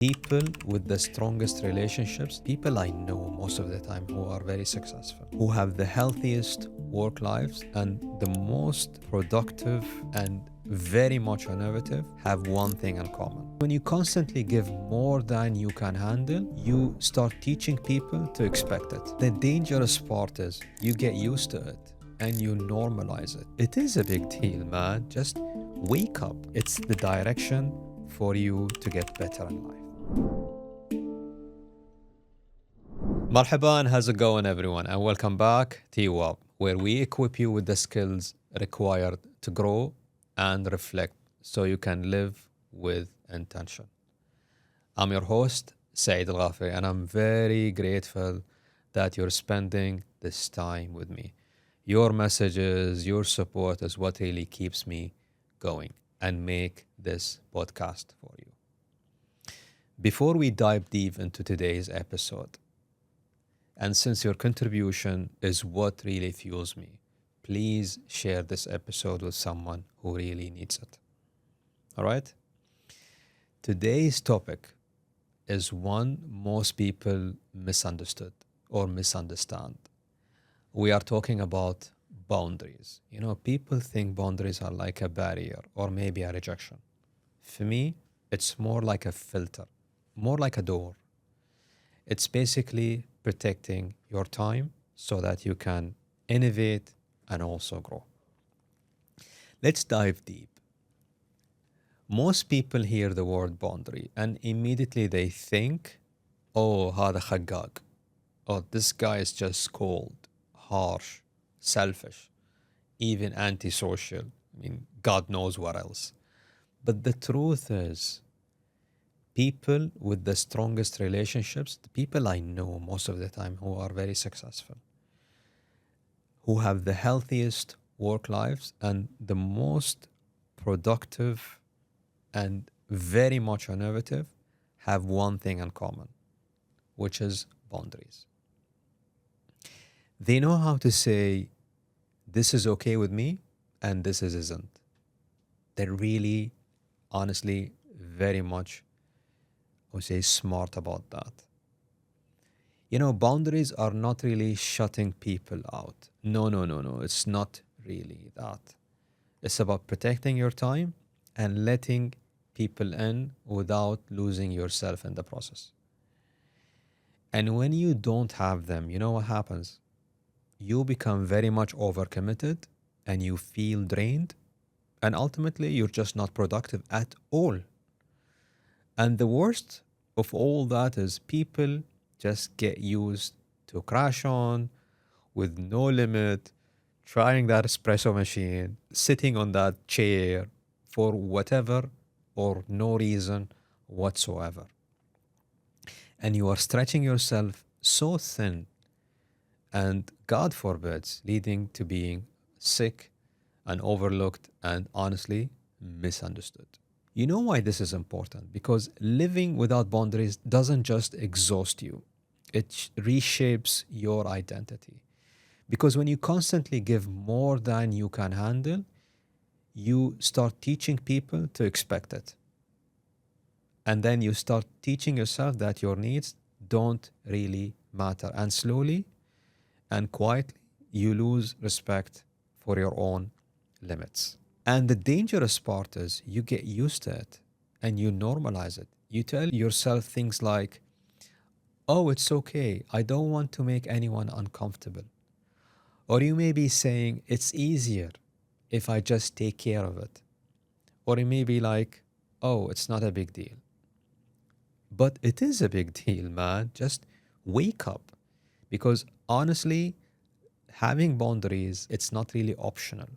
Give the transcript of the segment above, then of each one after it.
People with the strongest relationships, people I know most of the time who are very successful, who have the healthiest work lives and the most productive and very much innovative, have one thing in common. When you constantly give more than you can handle, you start teaching people to expect it. The dangerous part is you get used to it and you normalize it. It is a big deal, man. Just wake up. It's the direction for you to get better in life. Marhaban, how's it going, everyone? And welcome back to UAP, where we equip you with the skills required to grow and reflect so you can live with intention. I'm your host, Saeed Al-Ghafiri, and I'm very grateful that you're spending this time with me. Your messages, your support is what really keeps me going and make this podcast for you. Before we dive deep into today's episode, and since your contribution is what really fuels me, please share this episode with someone who really needs it. All right? Today's topic is one most people misunderstood or misunderstand. We are talking about boundaries. You know, people think boundaries are like a barrier or maybe a rejection. For me, it's more like a filter, more like a door. It's basically protecting your time so that you can innovate and also grow. Let's dive deep. Most people hear the word boundary and immediately they think, oh, هذا خقاق. Oh, this guy is just cold, harsh, selfish, even antisocial. I mean, God knows what else. But the truth is, people with the strongest relationships, the people I know most of the time who are very successful, who have the healthiest work lives and the most productive and very much innovative, have one thing in common, which is boundaries. They know how to say, this is okay with me and this isn't. They're really, honestly, very much, I would say, smart about that. You know, boundaries are not really shutting people out. No. It's not really that. It's about protecting your time and letting people in without losing yourself in the process. And when you don't have them, you know what happens? You become very much overcommitted and you feel drained. And ultimately, you're just not productive at all. And the worst of all that is people just get used to crash on with no limit, trying that espresso machine, sitting on that chair for whatever or no reason whatsoever. And you are stretching yourself so thin and, God forbids, leading to being sick and overlooked and honestly misunderstood. You know why this is important? Because living without boundaries doesn't just exhaust you, it reshapes your identity. Because when you constantly give more than you can handle, you start teaching people to expect it. And then you start teaching yourself that your needs don't really matter. And slowly and quietly, you lose respect for your own limits. And the dangerous part is you get used to it and you normalize it. You tell yourself things like, oh, it's okay. I don't want to make anyone uncomfortable. Or you may be saying, it's easier if I just take care of it. Or you may be like, oh, it's not a big deal. But it is a big deal, man. Just wake up. Because honestly, having boundaries, it's not really optional.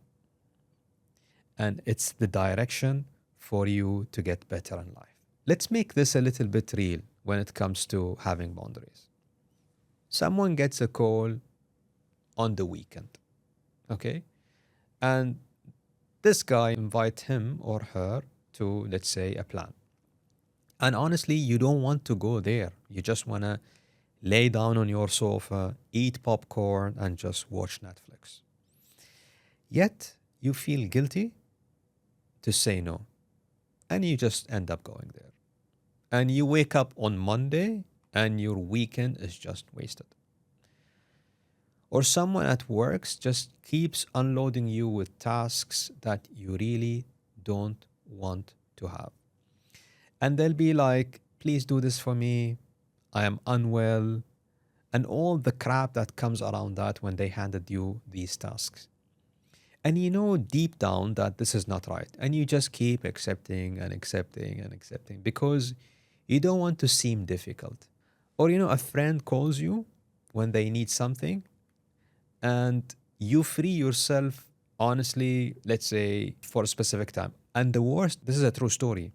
And it's the direction for you to get better in life. Let's make this a little bit real when it comes to having boundaries. Someone gets a call on the weekend, okay? And this guy invites him or her to, let's say, a plan. And honestly, you don't want to go there. You just want to lay down on your sofa, eat popcorn, and just watch Netflix. Yet, you feel guilty to say no. And you just end up going there. and you wake up on Monday and your weekend is just wasted. Or someone at work just keeps unloading you with tasks that you really don't want to have. And they'll be like, please do this for me. I am unwell. And all the crap that comes around that when they handed you these tasks. And you know deep down that this is not right. And you just keep accepting and accepting and accepting because you don't want to seem difficult. Or, a friend calls you when they need something and you free yourself, honestly, let's say for a specific time. And the worst, this is a true story.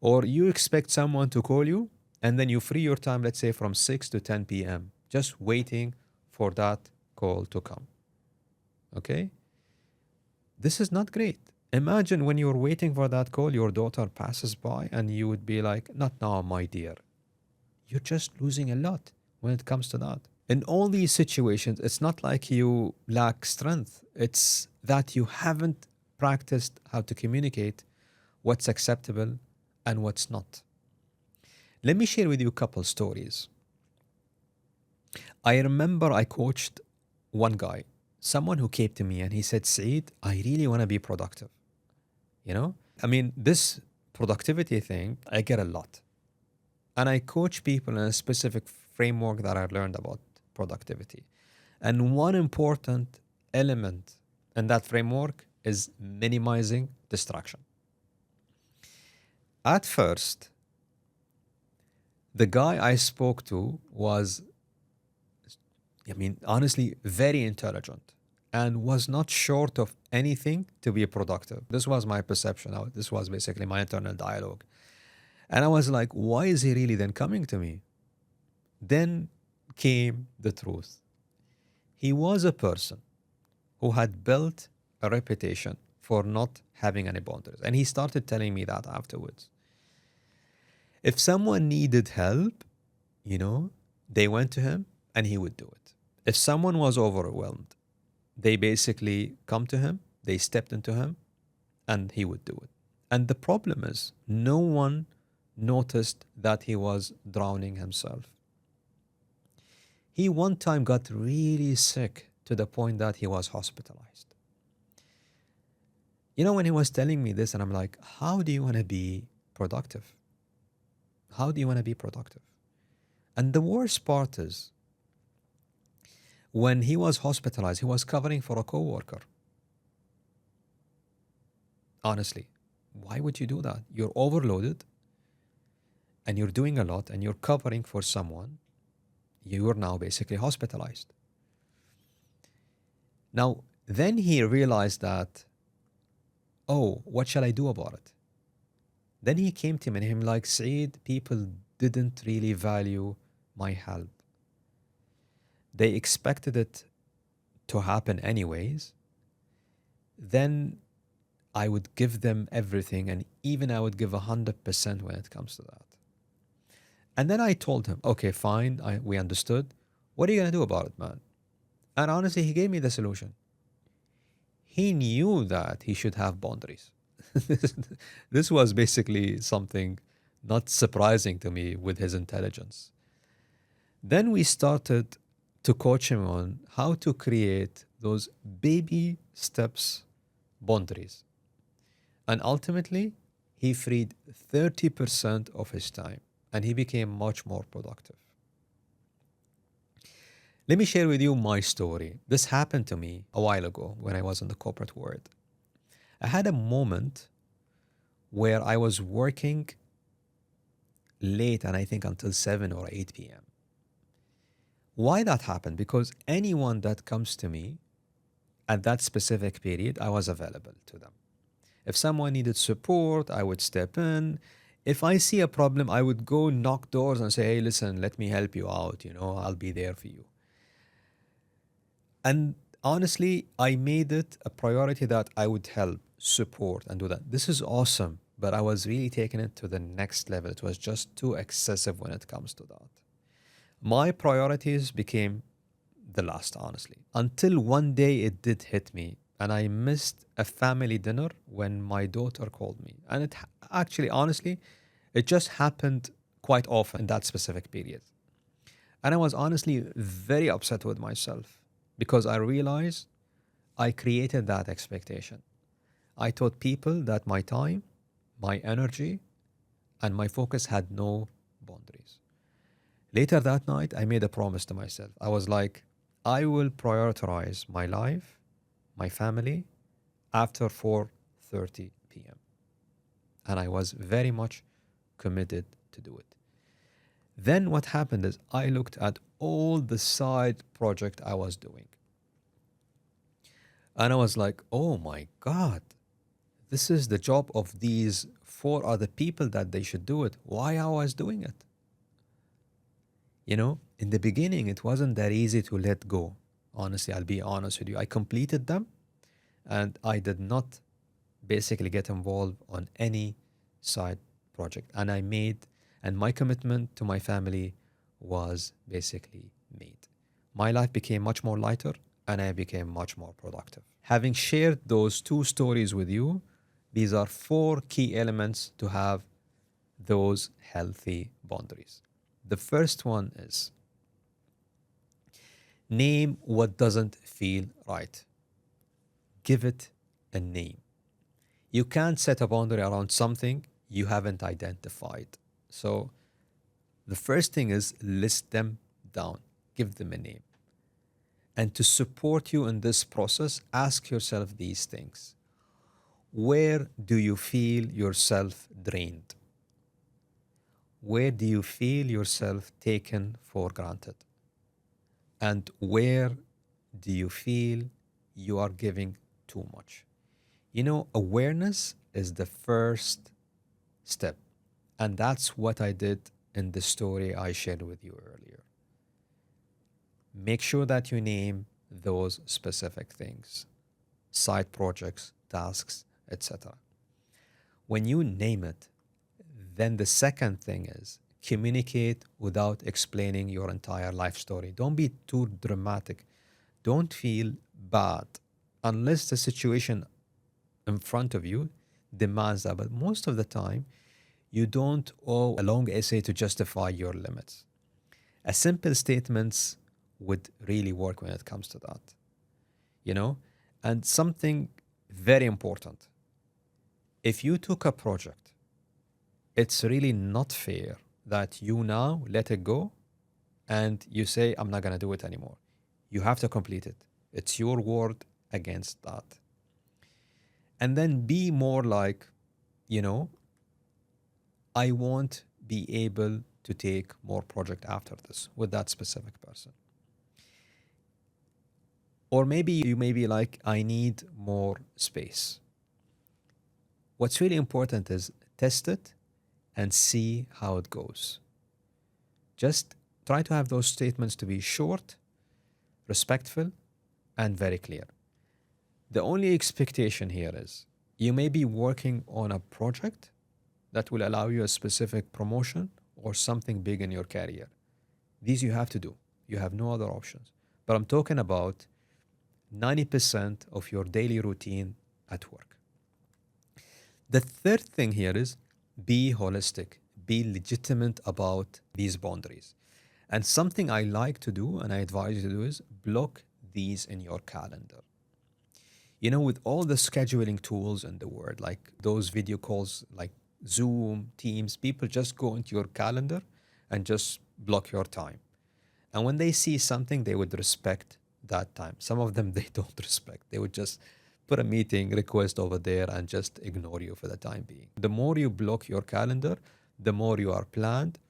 Or you expect someone to call you and then you free your time, let's say from 6 to 10 p.m., just waiting for that call to come. Okay? This is not great. Imagine when you're waiting for that call, your daughter passes by and you would be like, not now, my dear. You're just losing a lot when it comes to that. In all these situations, it's not like you lack strength. It's that you haven't practiced how to communicate what's acceptable and what's not. Let me share with you a couple stories. I remember I coached one guy, someone who came to me and he said, Saeed, I really want to be productive. This productivity thing, I get a lot. And I coach people in a specific framework that I learned about productivity. And one important element in that framework is minimizing distraction. At first, the guy I spoke to was, honestly, very intelligent and was not short of anything to be productive. This was my perception. This was basically my internal dialogue. And I was like, why is he really then coming to me? Then came the truth. He was a person who had built a reputation for not having any boundaries. And he started telling me that afterwards. If someone needed help, they went to him and he would do it. If someone was overwhelmed, they basically come to him, they stepped into him, and he would do it. And the problem is, no one noticed that he was drowning himself. He one time got really sick to the point that he was hospitalized. When he was telling me this, and I'm like, how do you want to be productive? How do you want to be productive? And the worst part is, when he was hospitalized, he was covering for a coworker. Honestly, why would you do that? You're overloaded and you're doing a lot and you're covering for someone. You are now basically hospitalized. Now, then he realized that, oh, what shall I do about it? Then he came to me and him like, Saeed, people didn't really value my help. They expected it to happen anyways. Then I would give them everything, and even I would give 100% when it comes to that. And then I told him, okay, fine, we understood. What are you going to do about it, man? And honestly, he gave me the solution. He knew that he should have boundaries. This was basically something not surprising to me with his intelligence. Then we started to coach him on how to create those baby steps boundaries. And ultimately, he freed 30% of his time and he became much more productive. Let me share with you my story. This happened to me a while ago when I was in the corporate world. I had a moment where I was working late and I think until 7 or 8 p.m. Why that happened? Because anyone that comes to me at that specific period, I was available to them. If someone needed support, I would step in. If I see a problem, I would go knock doors and say, hey, listen, let me help you out. I'll be there for you. And honestly, I made it a priority that I would help, support, and do that. This is awesome, but I was really taking it to the next level. It was just too excessive when it comes to that. My priorities became the last, honestly, until one day it did hit me and I missed a family dinner when my daughter called me. And it actually, honestly, It just happened quite often in that specific period. And I was honestly very upset with myself because I realized I created that expectation. I told people that my time, my energy, and my focus had no boundaries. Later that night, I made a promise to myself. I was like, I will prioritize my life, my family after 4:30 p.m. And I was very much committed to do it. Then what happened is I looked at all the side project I was doing. And I was like, oh my God, this is the job of these four other people that they should do it. Why I was doing it? You know, in the beginning, it wasn't that easy to let go. Honestly, I'll be honest with you. I completed them and I did not basically get involved on any side project. And my commitment to my family was basically made. My life became much more lighter and I became much more productive. Having shared those two stories with you, these are four key elements to have those healthy boundaries. The first one is name what doesn't feel right. Give it a name. You can't set a boundary around something you haven't identified. So the first thing is list them down, give them a name. And to support you in this process, ask yourself these things. Where do you feel yourself drained? Where do you feel yourself taken for granted? And where do you feel you are giving too much? You know, awareness is the first step. And that's what I did in the story I shared with you earlier. Make sure that you name those specific things, side projects, tasks, etc. When you name it, then the second thing is communicate without explaining your entire life story. Don't be too dramatic. Don't feel bad unless the situation in front of you demands that. But most of the time, you don't owe a long essay to justify your limits. A simple statements would really work when it comes to that, you know? And something very important. If you took a project, it's really not fair that you now let it go and you say, I'm not going to do it anymore. You have to complete it. It's your word against that. And then be more like, you know, I won't be able to take more project after this with that specific person. Or maybe you may be like, I need more space. What's really important is test it and see how it goes. Just try to have those statements to be short, respectful, and very clear. The only expectation here is you may be working on a project that will allow you a specific promotion or something big in your career. These you have to do. You have no other options. But I'm talking about 90% of your daily routine at work. The third thing here is be holistic, be legitimate about these boundaries. And something I like to do and I advise you to do is block these in your calendar. You know, with all the scheduling tools in the world, like those video calls like Zoom, Teams, people just go into your calendar and just block your time. And when they see something, they would respect that time. Some of them they don't respect. They would just put a meeting request over there and just ignore you for the time being. The more you block your calendar, the more you are planned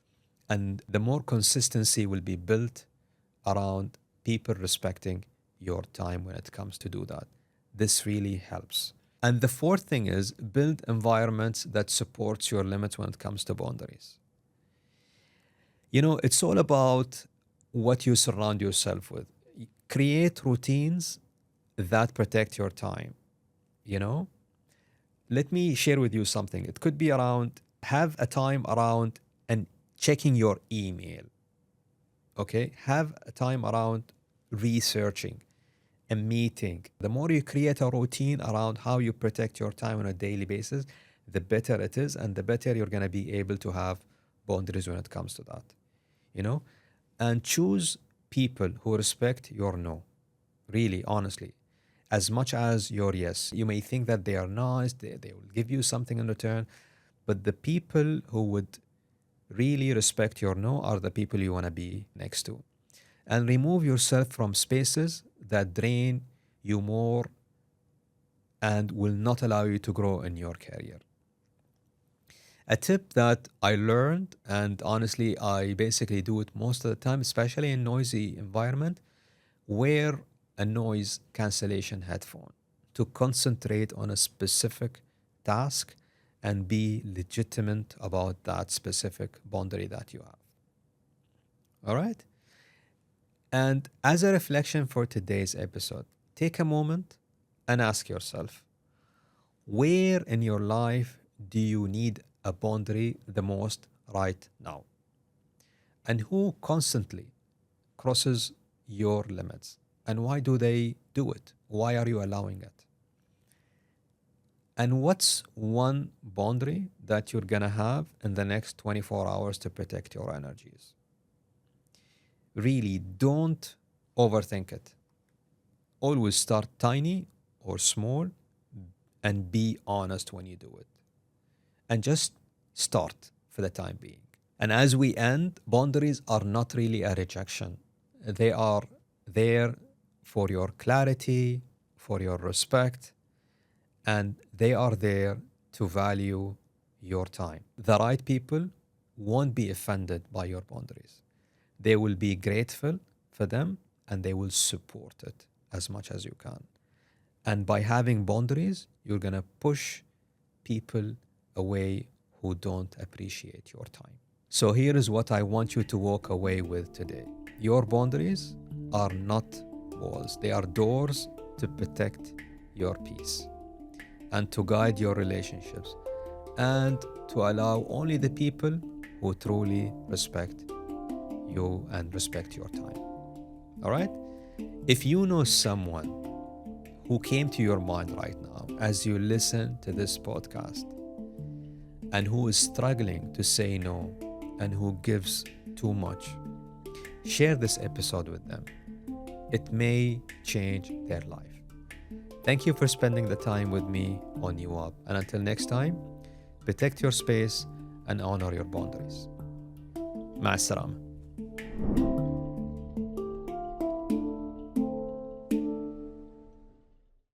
and the more consistency will be built around people respecting your time when it comes to do that. This really helps. And the fourth thing is build environments that supports your limits when it comes to boundaries. You know, it's all about what you surround yourself with. Create routines that protect your time, you know? Let me share with you something. It could be around, have a time around and checking your email, okay? Have a time around researching, a meeting. The more you create a routine around how you protect your time on a daily basis, the better it is, and the better you're going to be able to have boundaries when it comes to that, you know? And choose people who respect your no, really, honestly, as much as your yes. You may think that they are nice, they will give you something in return, but the people who would really respect your no are the people you want to be next to. And remove yourself from spaces that drain you more and will not allow you to grow in your career. A tip that I learned, and honestly, I basically do it most of the time, especially in noisy environment, wear a noise cancellation headphone to concentrate on a specific task and be legitimate about that specific boundary that you have. All right? And as a reflection for today's episode, take a moment and ask yourself, where in your life do you need a boundary the most right now? And who constantly crosses your limits? And why do they do it? Why are you allowing it? And what's one boundary that you're going to have in the next 24 hours to protect your energies? Really, don't overthink it. Always start tiny or small and be honest when you do it. And just start for the time being. And as we end, boundaries are not really a rejection. They are there for your clarity, for your respect, and they are there to value your time. The right people won't be offended by your boundaries. They will be grateful for them and they will support it as much as you can. And by having boundaries, you're going to push people away who don't appreciate your time. So here is what I want you to walk away with today. Your boundaries are not walls. They are doors to protect your peace and to guide your relationships and to allow only the people who truly respect you and respect your time. All right? If you know someone who came to your mind right now as you listen to this podcast and who is struggling to say no and who gives too much, share this episode with them. It may change their life. Thank you for spending the time with me on You Up. And until next time, protect your space and honor your boundaries. مع السلامة.